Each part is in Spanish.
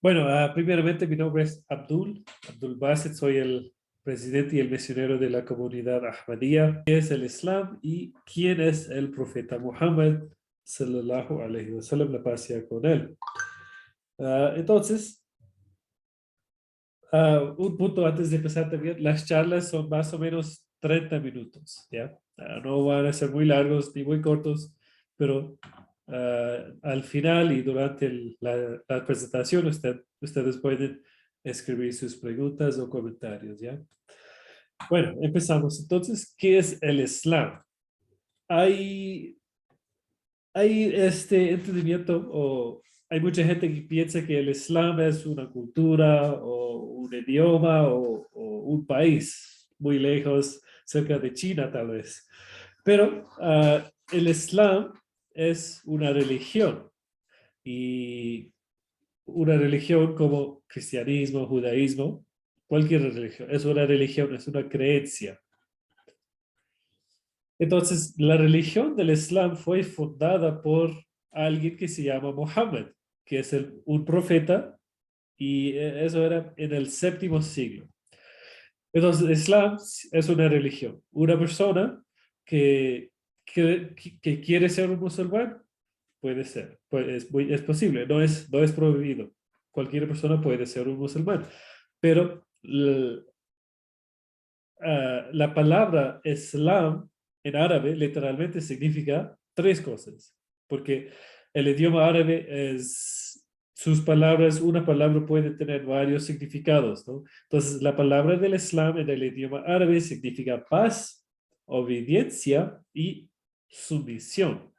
Bueno, primeramente mi nombre es Abdul Basit, soy el presidente y el misionero de la comunidad Ahmadiyya. ¿Qué es el Islam y quién es el profeta Muhammad sallallahu alaihi wasallam, la paz sea con él? Entonces, un punto antes de empezar también, las charlas son más o menos 30 minutos, ¿ya? No van a ser muy largos ni muy cortos, pero al final y durante la presentación ustedes pueden escribir sus preguntas o comentarios, ¿ya? Bueno, empezamos. Entonces, ¿qué es el Islam? Hay, hay este entendimiento o hay mucha gente que piensa que el Islam es una cultura o un idioma o un país muy lejos, cerca de China tal vez. Pero el Islam es una religión y una religión como cristianismo, judaísmo, cualquier religión, es una religión, es una creencia. Entonces, la religión del Islam fue fundada por alguien que se llama Muhammad, que es un profeta, y eso era en el séptimo siglo. Entonces, Islam es una religión. Una persona que quiere ser un musulmán puede ser, es posible, no es prohibido. Cualquier persona puede ser un musulmán, pero la palabra Islam en árabe literalmente significa tres cosas, porque el idioma árabe sus palabras, una palabra puede tener varios significados, ¿no? Entonces, la palabra del Islam en el idioma árabe significa paz, obediencia y sumisión.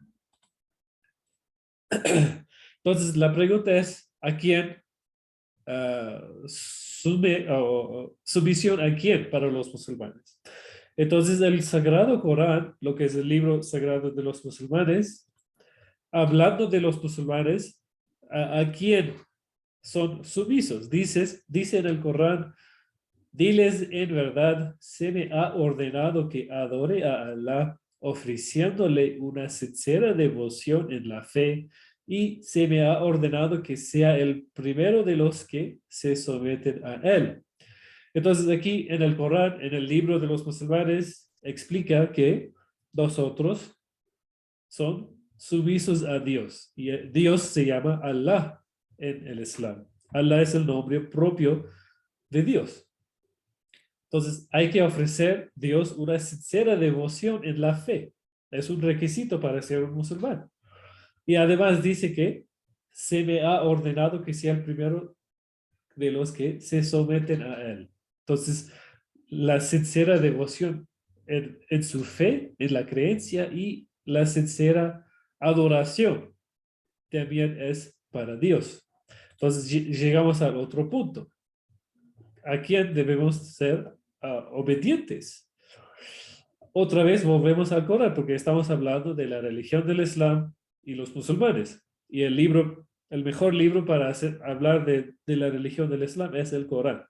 Entonces, la pregunta es, ¿a quién sumisión a quién para los musulmanes? Entonces, el Sagrado Corán, lo que es el libro sagrado de los musulmanes, hablando de los musulmanes, ¿a quién son sumisos? Dice en el Corán, diles en verdad, se me ha ordenado que adore a Allah, ofreciéndole una sincera devoción en la fe, y se me ha ordenado que sea el primero de los que se someten a él. Entonces aquí en el Corán, en el libro de los musulmanes, explica que nosotros son sumisos a Dios. Y Dios se llama Allah en el Islam. Allah es el nombre propio de Dios. Entonces hay que ofrecer a Dios una sincera devoción en la fe. Es un requisito para ser un musulmán. Y además dice que se me ha ordenado que sea el primero de los que se someten a él. Entonces, la sincera devoción en su fe, en la creencia y la sincera adoración también es para Dios. Entonces, llegamos al otro punto. ¿A quién debemos ser obedientes? Otra vez volvemos al Corán porque estamos hablando de la religión del Islam y los musulmanes. Y el mejor libro para hablar de la religión del Islam es el Corán,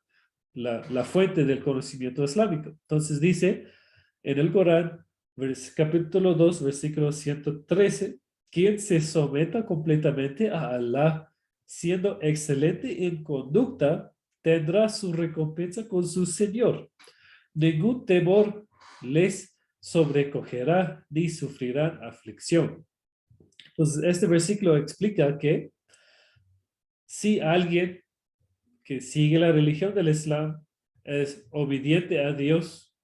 la fuente del conocimiento islámico. Entonces dice en el Corán, capítulo 2, versículo 113, quien se someta completamente a Allah, siendo excelente en conducta, tendrá su recompensa con su Señor. Ningún temor les sobrecogerá ni sufrirán aflicción. Entonces, este versículo explica que si alguien que sigue la religión del Islam es obediente a Dios,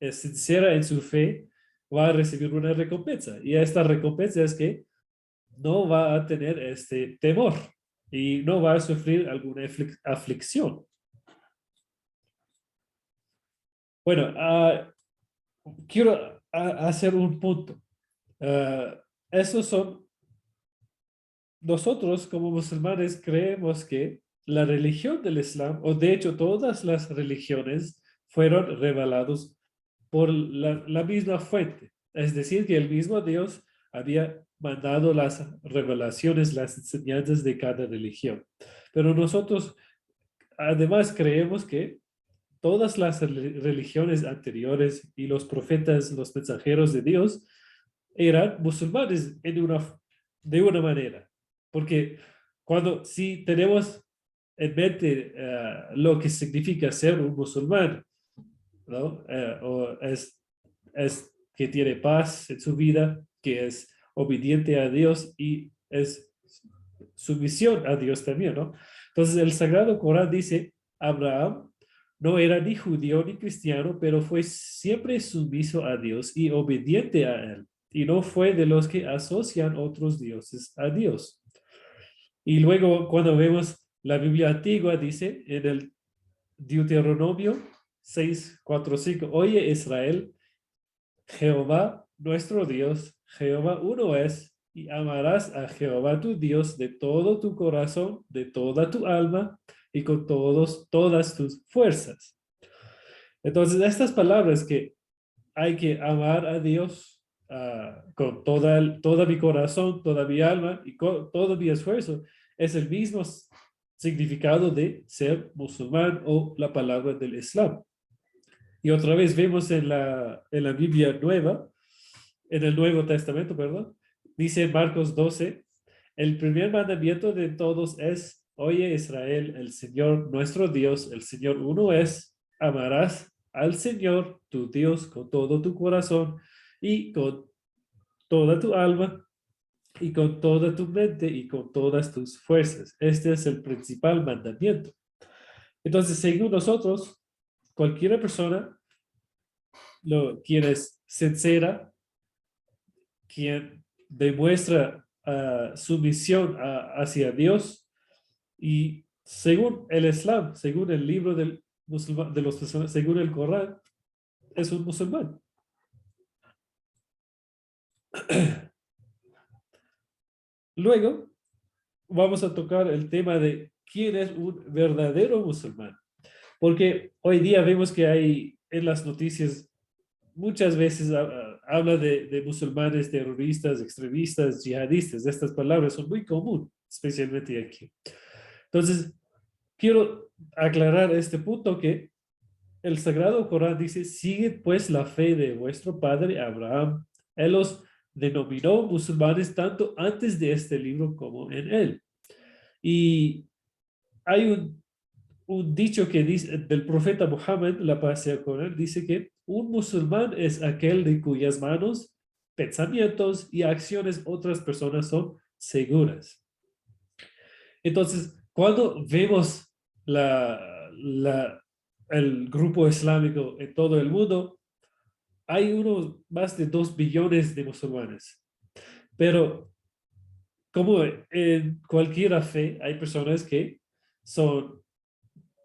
es sincera en su fe, va a recibir una recompensa. Y esta recompensa es que no va a tener este temor y no va a sufrir alguna aflicción. Bueno, quiero hacer un punto. Esos son, nosotros como musulmanes creemos que la religión del Islam, o de hecho todas las religiones, fueron revelados por la misma fuente. Es decir, que el mismo Dios había mandado las revelaciones, las enseñanzas de cada religión. Pero nosotros además creemos que todas las religiones anteriores y los profetas, los mensajeros de Dios, eran musulmanes de una manera. Porque si tenemos en mente lo que significa ser un musulmán, ¿no? O es que tiene paz en su vida, que es obediente a Dios y es sumisión a Dios también, ¿no? Entonces el Sagrado Corán dice, Abraham no era ni judío ni cristiano, pero fue siempre sumiso a Dios y obediente a él, y no fue de los que asocian otros dioses a Dios. Y luego cuando vemos la Biblia antigua, dice en el Deuteronomio 6:4-5, oye Israel, Jehová nuestro Dios, Jehová uno es, y amarás a Jehová tu Dios de todo tu corazón, de toda tu alma y con todas tus fuerzas. Entonces, estas palabras que hay que amar a Dios con toda mi corazón, toda mi alma y con todo mi esfuerzo, es el mismo significado de ser musulmán o la palabra del Islam. Y otra vez vemos en la Biblia nueva, en el Nuevo Testamento, perdón, dice en Marcos 12, el primer mandamiento de todos es, oye Israel, el Señor nuestro Dios, el Señor uno es, amarás al Señor tu Dios con todo tu corazón y con toda tu alma y con toda tu mente y con todas tus fuerzas. Este es el principal mandamiento. Entonces, según nosotros, cualquier persona quien es sincera, quien demuestra sumisión hacia Dios y según el Islam, según el libro de los musulmanes, según el Corán, es un musulmán. Luego vamos a tocar el tema de quién es un verdadero musulmán, porque hoy día vemos que hay en las noticias muchas veces habla de musulmanes terroristas, extremistas, yihadistas. Estas palabras son muy comunes, especialmente aquí. Entonces, quiero aclarar este punto que el Sagrado Corán dice, sigue pues la fe de vuestro padre Abraham. Él los denominó musulmanes tanto antes de este libro como en él. Y hay un dicho que dice del profeta Muhammad, la paz sea con él, dice que un musulmán es aquel de cuyas manos, pensamientos y acciones otras personas son seguras. Entonces, cuando vemos el grupo islámico en todo el mundo, hay más de 2 billones de musulmanes. Pero como en cualquier fe, hay personas que son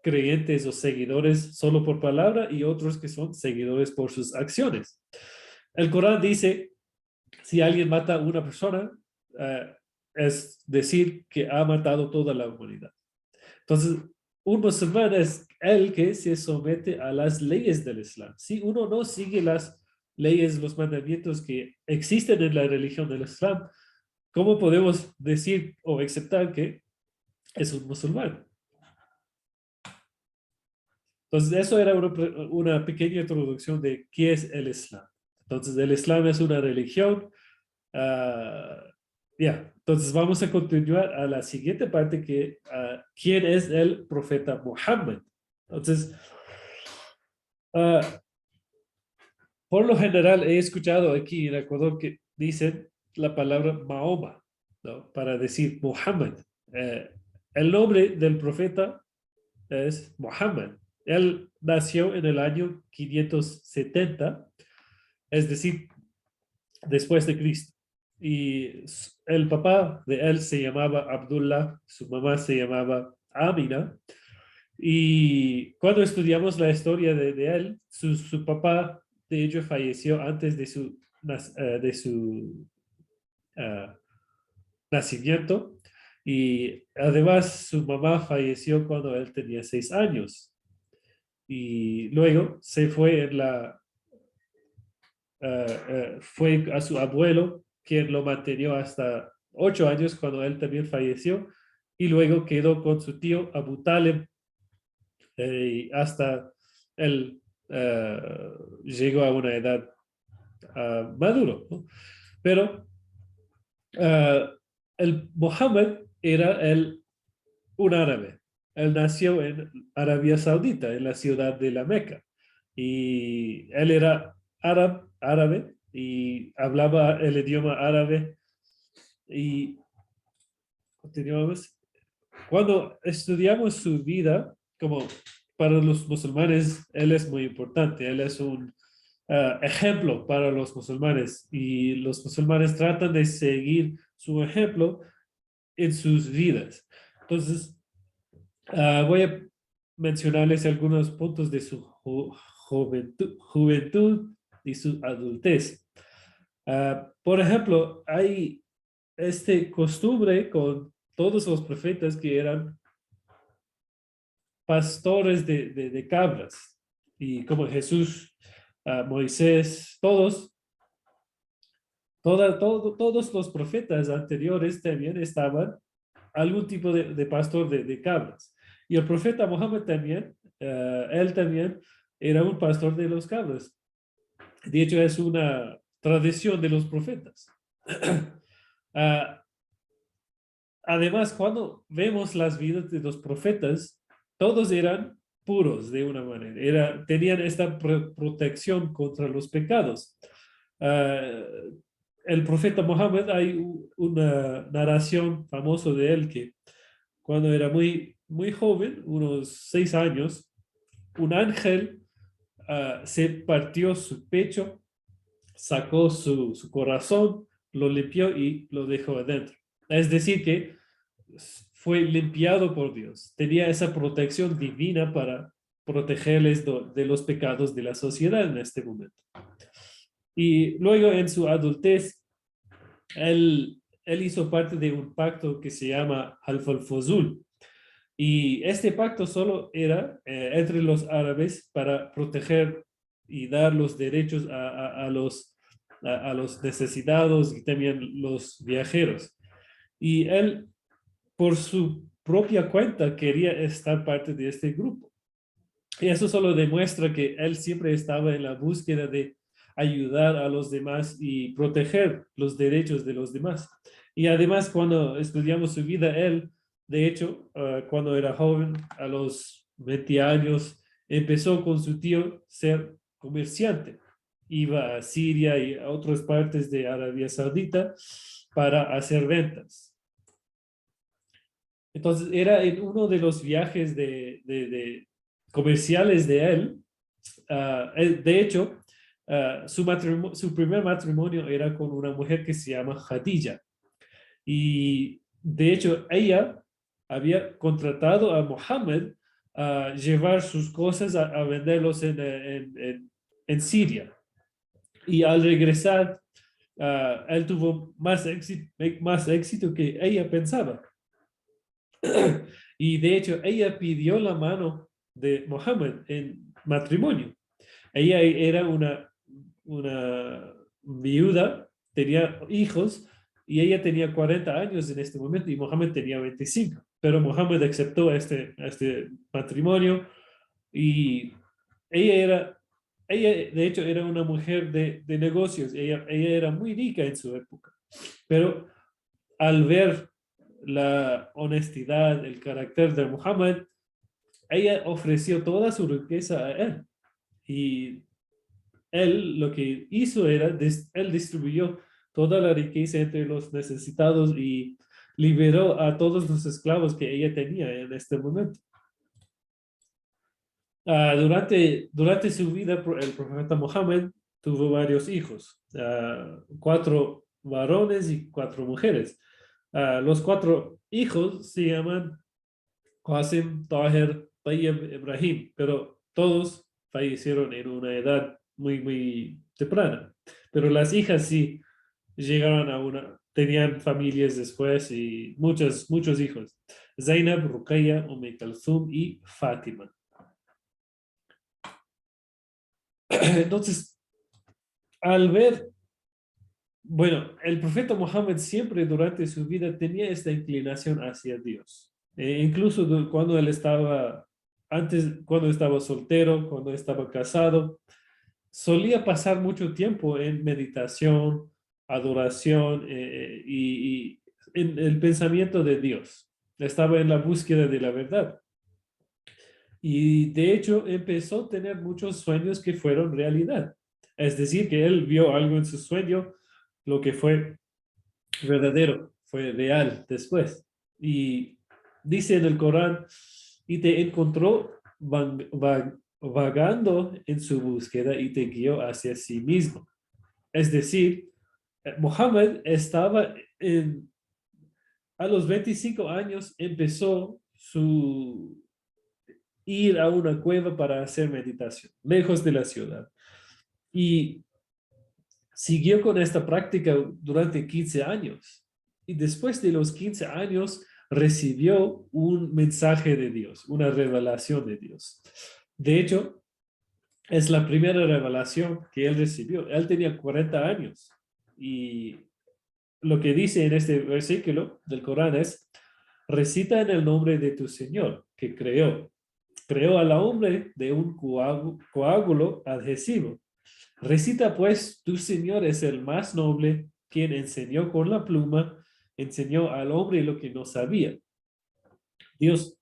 creyentes o seguidores solo por palabra y otros que son seguidores por sus acciones. El Corán dice, si alguien mata a una persona, es decir que ha matado toda la humanidad. Entonces, un musulmán es el que se somete a las leyes del Islam. Si uno no sigue las leyes, los mandamientos que existen en la religión del Islam, ¿cómo podemos decir o aceptar que es un musulmán? Entonces, eso era una pequeña introducción de qué es el Islam. Entonces, el Islam es una religión. Entonces, vamos a continuar a la siguiente parte que, ¿quién es el profeta Muhammad? Entonces, ah, por lo general he escuchado aquí en Ecuador que dicen la palabra Mahoma, ¿no? Para decir Muhammad. El nombre del profeta es Muhammad. Él nació en el año 570, es decir, después de Cristo. Y el papá de él se llamaba Abdullah, su mamá se llamaba Amina. Y cuando estudiamos la historia de él, su papá, de hecho, falleció antes de su nacimiento. Y además, su mamá falleció cuando él tenía 6 años. Y luego se fue fue a su abuelo, quien lo mantenió hasta 8 años cuando él también falleció, y luego quedó con su tío Abu Talib hasta él llegó a una edad maduro, ¿no? Pero el Mohammed era un árabe. él nació en Arabia Saudita, en la ciudad de la Meca. Y él era árabe y hablaba el idioma árabe. Y continuamos. Cuando estudiamos su vida, como para los musulmanes, él es muy importante. Él es un ejemplo para los musulmanes y los musulmanes tratan de seguir su ejemplo en sus vidas. Entonces, voy a mencionarles algunos puntos de su juventud y su adultez. Por ejemplo, hay este costumbre con todos los profetas que eran pastores de cabras. Y como Jesús, Moisés, todos los profetas anteriores también estaban algún tipo de pastor de cabras. Y el profeta Mohammed también, él también era un pastor de los cabras. De hecho, es una tradición de los profetas. Ah, Además, cuando vemos las vidas de los profetas, todos eran puros de una manera. Tenían esta protección contra los pecados. Ah, el profeta Mohammed, hay una narración famosa de él que cuando era muy joven, unos 6 años, un ángel se partió su pecho, sacó su corazón, lo limpió y lo dejó adentro. Es decir, que fue limpiado por Dios. Tenía esa protección divina para protegerles de los pecados de la sociedad en este momento. Y luego en su adultez, él hizo parte de un pacto que se llama Half al-Fuzul. Y este pacto solo era entre los árabes para proteger y dar los derechos a los necesitados y también los viajeros. Y él, por su propia cuenta, quería estar parte de este grupo. Y eso solo demuestra que él siempre estaba en la búsqueda de ayudar a los demás y proteger los derechos de los demás. Y además, cuando estudiamos su vida, él, de hecho, cuando era joven, a los 20 años, empezó con su tío ser comerciante. Iba a Siria y a otras partes de Arabia Saudita para hacer ventas. Entonces, era en uno de los viajes de comerciales de él. De hecho, su primer matrimonio era con una mujer que se llama Khadija. Y de hecho, ella había contratado a Mohammed a llevar sus cosas a venderlos en Siria. Y al regresar, él tuvo más éxito que ella pensaba. Y de hecho, ella pidió la mano de Mohammed en matrimonio. Ella era una viuda, tenía hijos y ella tenía 40 años en este momento y Mohammed tenía 25. Pero Mohammed aceptó este matrimonio y ella de hecho era una mujer de negocios. Ella era muy rica en su época. Pero al ver la honestidad, el carácter de Muhammad, ella ofreció toda su riqueza a él. Y él lo que hizo era, él distribuyó toda la riqueza entre los necesitados y liberó a todos los esclavos que ella tenía en este momento. Durante su vida, el profeta Muhammad tuvo varios hijos, 4 varones y 4 mujeres. Los 4 hijos se llaman Qasim, Tahir, Tayyib, Ibrahim, pero todos fallecieron en una edad muy temprana. Pero las hijas sí llegaron tenían familias después y muchos hijos. Zainab, Ruqayya, Kalthum y Fátima. Entonces, al ver, bueno, el profeta Mohammed siempre durante su vida tenía esta inclinación hacia Dios. Incluso cuando él cuando estaba soltero, cuando estaba casado, solía pasar mucho tiempo en meditación, adoración y en el pensamiento de Dios. Estaba en la búsqueda de la verdad. Y de hecho empezó a tener muchos sueños que fueron realidad. Es decir, que él vio algo en su sueño, lo que fue verdadero, fue real después. Y dice en el Corán, y te encontró vagando en su búsqueda y te guió hacia sí mismo. Es decir, Mohammed estaba a los 25 años, empezó su ir a una cueva para hacer meditación, lejos de la ciudad. Y siguió con esta práctica durante 15 años. Y después de los 15 años recibió un mensaje de Dios, una revelación de Dios. De hecho, es la primera revelación que él recibió. Él tenía 40 años. Y lo que dice en este versículo del Corán es, recita en el nombre de tu Señor, que creó al hombre de un coágulo adhesivo. Recita pues, tu Señor es el más noble, quien enseñó con la pluma, enseñó al hombre lo que no sabía. Dios,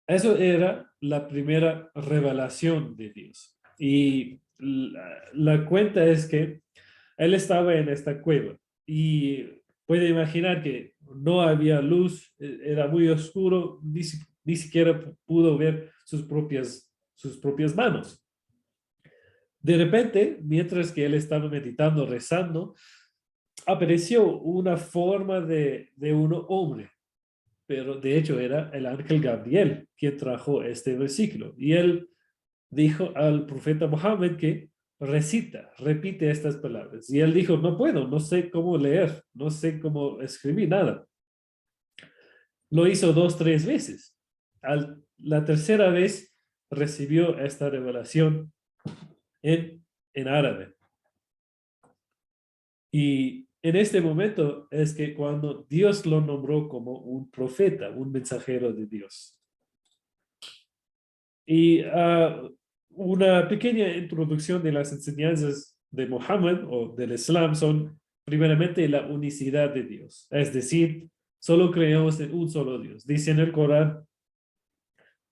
eso era la primera revelación de Dios. Y la cuenta es que él estaba en esta cueva y puede imaginar que no había luz, era muy oscuro, ni siquiera pudo ver sus propias manos. De repente, mientras que él estaba meditando, rezando, apareció una forma de un hombre, pero de hecho era el ángel Gabriel quien trajo este versículo. Y él dijo al profeta Mohammed que repite estas palabras. Y él dijo, no puedo, no sé cómo leer, no sé cómo escribir nada. Lo hizo 2, 3 veces. La tercera vez recibió esta revelación en árabe. Y en este momento es que cuando Dios lo nombró como un profeta, un mensajero de Dios. Y una pequeña introducción de las enseñanzas de Mohammed o del Islam son primeramente la unicidad de Dios. Es decir, solo creemos en un solo Dios. Dice en el Corán,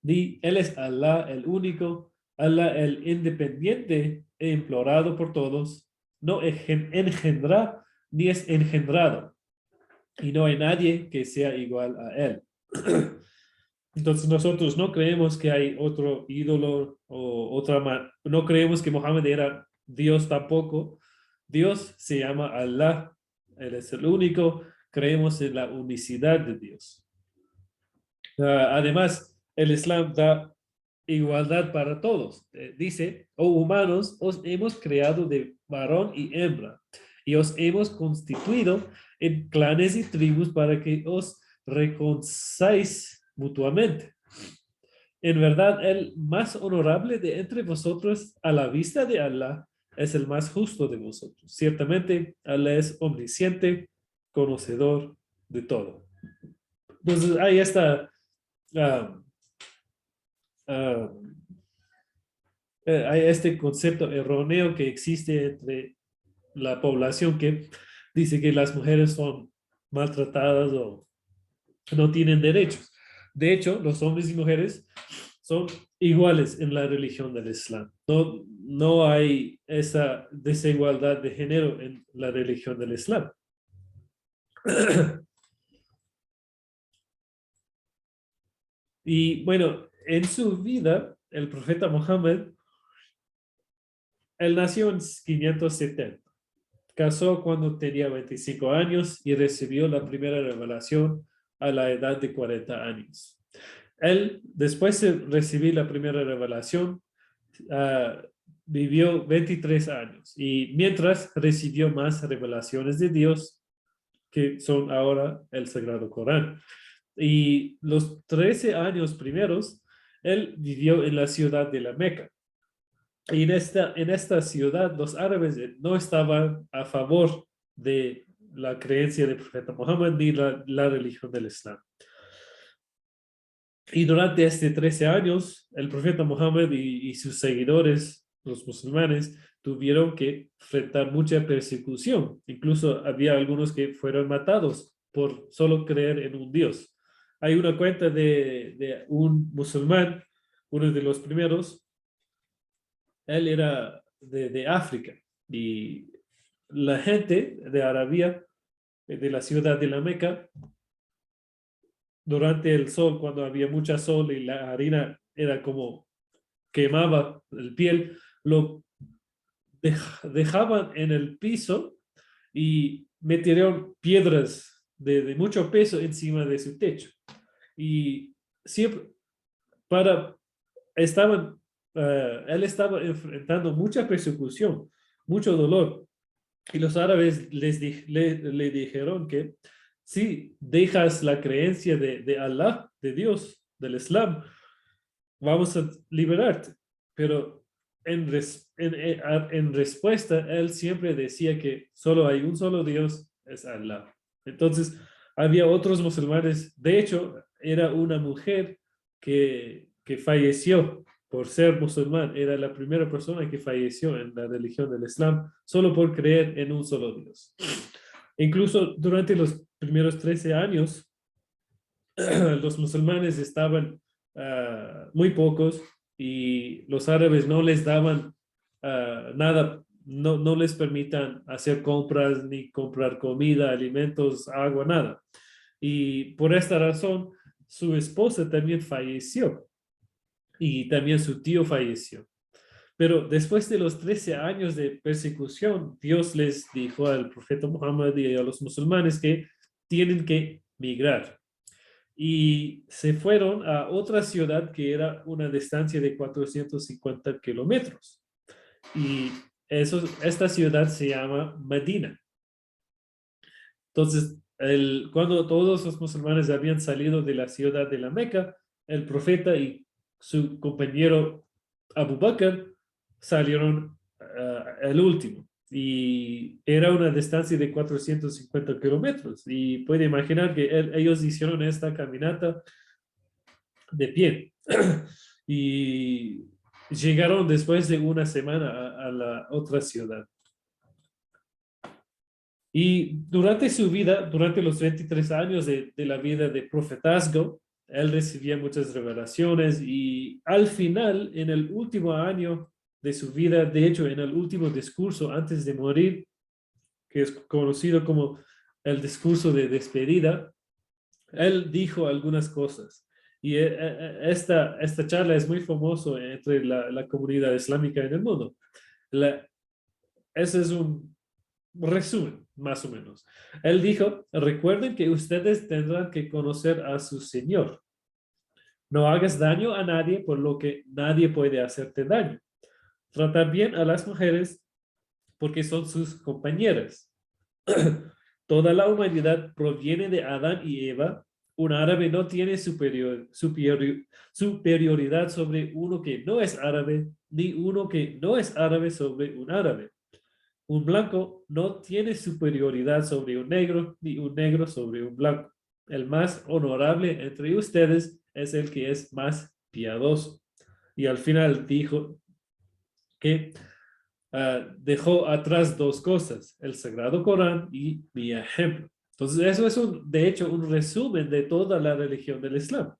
Él es Allah el único, Allah el independiente e implorado por todos, no engendra ni es engendrado, y no hay nadie que sea igual a Él. Entonces nosotros no creemos que hay otro ídolo o no creemos que Mohammed era Dios tampoco. Dios se llama Allah, Él es el único, creemos en la unicidad de Dios. Además, el Islam da igualdad para todos. Dice, oh humanos, os hemos creado de varón y hembra, y os hemos constituido en clanes y tribus para que os reconciliéis mutuamente. En verdad, el más honorable de entre vosotros a la vista de Allah es el más justo de vosotros. Ciertamente, Allah es omnisciente, conocedor de todo. Entonces, ahí está uh, hay este concepto erróneo que existe entre la población que dice que las mujeres son maltratadas o no tienen derechos. De hecho, los hombres y mujeres son iguales en la religión del Islam. No hay esa desigualdad de género en la religión del Islam. Y bueno, en su vida, el profeta Mohammed, él nació en 570. Casó cuando tenía 25 años y recibió la primera revelación a la edad de 40 años. Él, después de recibir la primera revelación, uh, vivió 23 años y mientras recibió más revelaciones de Dios, que son ahora el Sagrado Corán. Y los 13 años primeros, él vivió en la ciudad de la Meca. Y en esta ciudad los árabes no estaban a favor de la creencia del profeta Muhammad ni la religión del Islam. Y durante este 13 años, el profeta Muhammad y sus seguidores, los musulmanes, tuvieron que enfrentar mucha persecución. Incluso había algunos que fueron matados por solo creer en un Dios. Hay una cuenta de un musulmán uno de los primeros, él era de África y la gente de Arabia, de la ciudad de la Meca, durante el sol, cuando había mucha sol y la harina era como quemaba el piel, lo dejaban en el piso y metieron piedras de mucho peso encima de su techo. Y siempre, para, estaban, él estaba enfrentando mucha persecución, mucho dolor. Y los árabes le dijeron que si dejas la creencia de Allah, de Dios, del Islam, vamos a liberarte. Pero en respuesta, él siempre decía que solo hay un solo Dios, es Allah. Entonces, había otros musulmanes. De hecho, era una mujer que falleció por ser musulmán. Era la primera persona que falleció en la religión del Islam solo por creer en un solo Dios. Incluso durante los primeros 13 años, los musulmanes estaban muy pocos y los árabes no les daban nada, no les permitan hacer compras ni comprar comida, alimentos, agua, nada. Y por esta razón, su esposa también falleció y también su tío falleció. Pero después de los 13 años de persecución, Dios les dijo al profeta Muhammad y a los musulmanes que tienen que migrar y se fueron a otra ciudad que era una distancia de 450 kilómetros. Y esta ciudad se llama Medina. Entonces, cuando todos los musulmanes habían salido de la ciudad de la Meca, el profeta y su compañero Abu Bakr salieron el último. Y era una distancia de 450 kilómetros. Y puede imaginar que ellos hicieron esta caminata de pie. Y llegaron después de una semana a la otra ciudad. Y durante su vida, durante los 23 años de la vida de profetazgo, él recibía muchas revelaciones y al final, en el último año de su vida, de hecho, en el último discurso antes de morir, que es conocido como el discurso de despedida, él dijo algunas cosas. Y esta charla es muy famosa entre la comunidad islámica en el mundo. Ese es un resumen, más o menos. Él dijo, recuerden que ustedes tendrán que conocer a su Señor. No hagas daño a nadie por lo que nadie puede hacerte daño. Tratar bien a las mujeres porque son sus compañeras. Toda la humanidad proviene de Adán y Eva. Un árabe no tiene superioridad sobre uno que no es árabe, ni uno que no es árabe sobre un árabe. Un blanco no tiene superioridad sobre un negro, ni un negro sobre un blanco. El más honorable entre ustedes es el que es más piadoso. Y al final dijo que dejó atrás dos cosas, el Sagrado Corán y mi ejemplo. Entonces, eso es de hecho un resumen de toda la religión del Islam.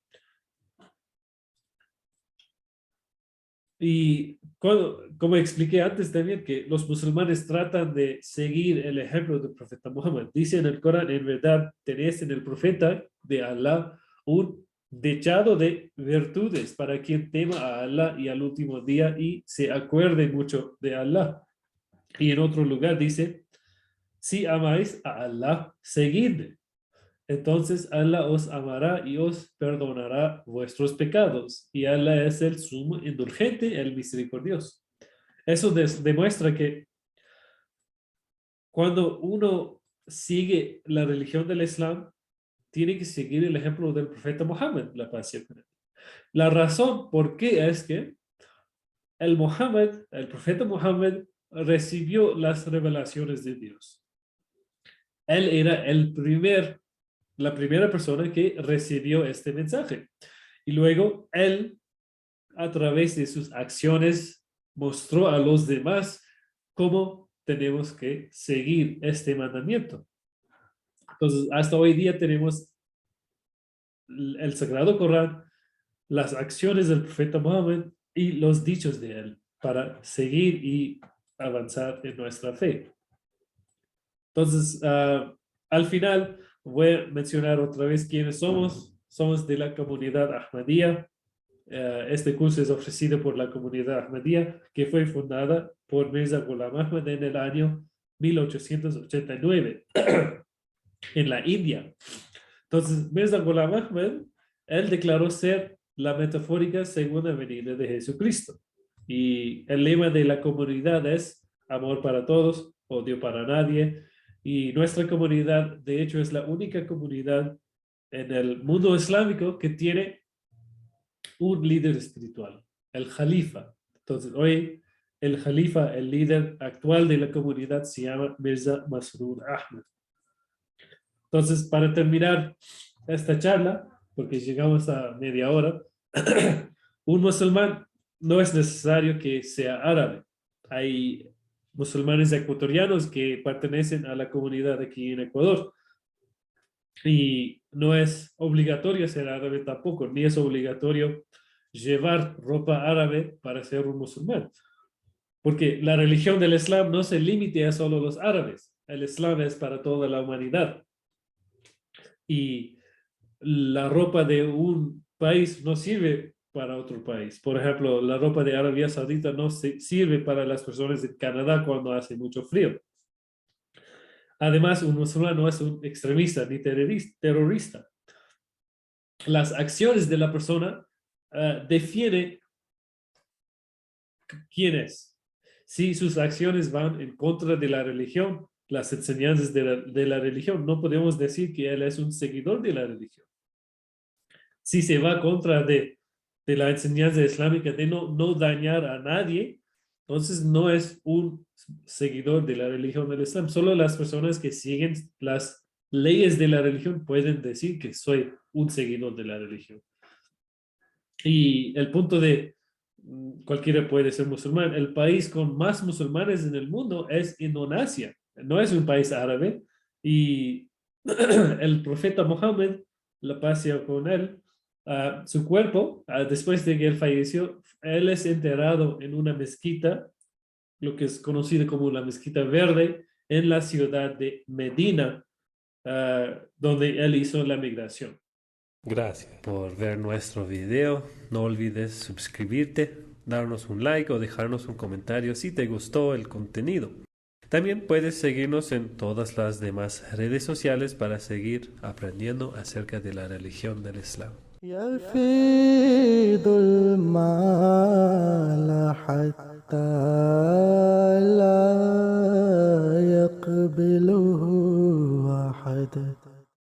Y como expliqué antes también, que los musulmanes tratan de seguir el ejemplo del profeta Muhammad. Dice en el Corán, en verdad, tenéis en el profeta de Allah un dechado de virtudes para quien tema a Allah y al último día y se acuerde mucho de Allah. Y en otro lugar dice, si amáis a Allah, seguidle. Entonces Allah os amará y os perdonará vuestros pecados. Y Allah es el sumo indulgente, el misericordioso. Eso demuestra que cuando uno sigue la religión del Islam, tiene que seguir el ejemplo del profeta Muhammad, la paz y el bien. La razón por qué es que el profeta Muhammad, recibió las revelaciones de Dios. Él era la primera persona que recibió este mensaje. Y luego él, a través de sus acciones, mostró a los demás cómo tenemos que seguir este mandamiento. Entonces, hasta hoy día tenemos el Sagrado Corán las acciones del profeta Mohammed y los dichos de él para seguir y avanzar en nuestra fe. Entonces, al final voy a mencionar otra vez quiénes somos. Somos de la comunidad Ahmadiyya. Este curso es ofrecido por la comunidad Ahmadiyya, que fue fundada por Mirza Ghulam Ahmad en el año 1889 en la India. Entonces, Mirza Ghulam Ahmad, él declaró ser la metafórica segunda venida de Jesucristo. Y el lema de la comunidad es amor para todos, odio para nadie. Y nuestra comunidad, de hecho, es la única comunidad en el mundo islámico que tiene un líder espiritual, el Jalifa. Entonces, hoy el Jalifa, el líder actual de la comunidad, se llama Mirza Masroor Ahmad. Entonces, para terminar esta charla, porque llegamos a media hora, un musulmán no es necesario que sea árabe. Hay musulmanes ecuatorianos que pertenecen a la comunidad aquí en Ecuador. Y no es obligatorio ser árabe tampoco, ni es obligatorio llevar ropa árabe para ser un musulmán. Porque la religión del Islam no se limite a solo los árabes. El Islam es para toda la humanidad. Y la ropa de un país no sirve para otro país. Por ejemplo, la ropa de Arabia Saudita no sirve para las personas de Canadá cuando hace mucho frío. Además, un musulmán no es un extremista ni terrorista. Las acciones de la persona definen quién es. Si sus acciones van en contra de la religión, las enseñanzas de la religión, no podemos decir que él es un seguidor de la religión. Si se va contra de la enseñanza islámica de no dañar a nadie, entonces no es un seguidor de la religión del Islam. Solo las personas que siguen las leyes de la religión pueden decir que soy un seguidor de la religión. Y el punto de cualquiera puede ser musulmán. El país con más musulmanes en el mundo es Indonesia. No es un país árabe. Y el profeta Mohammed, la paz sea con él, su cuerpo, después de que él falleció, él es enterrado en una mezquita, lo que es conocido como la Mezquita Verde, en la ciudad de Medina, donde él hizo la migración. Gracias por ver nuestro video. No olvides suscribirte, darnos un like o dejarnos un comentario si te gustó el contenido. También puedes seguirnos en todas las demás redes sociales para seguir aprendiendo acerca de la religión del Islam. يفيض المال حتى لا يقبله أحد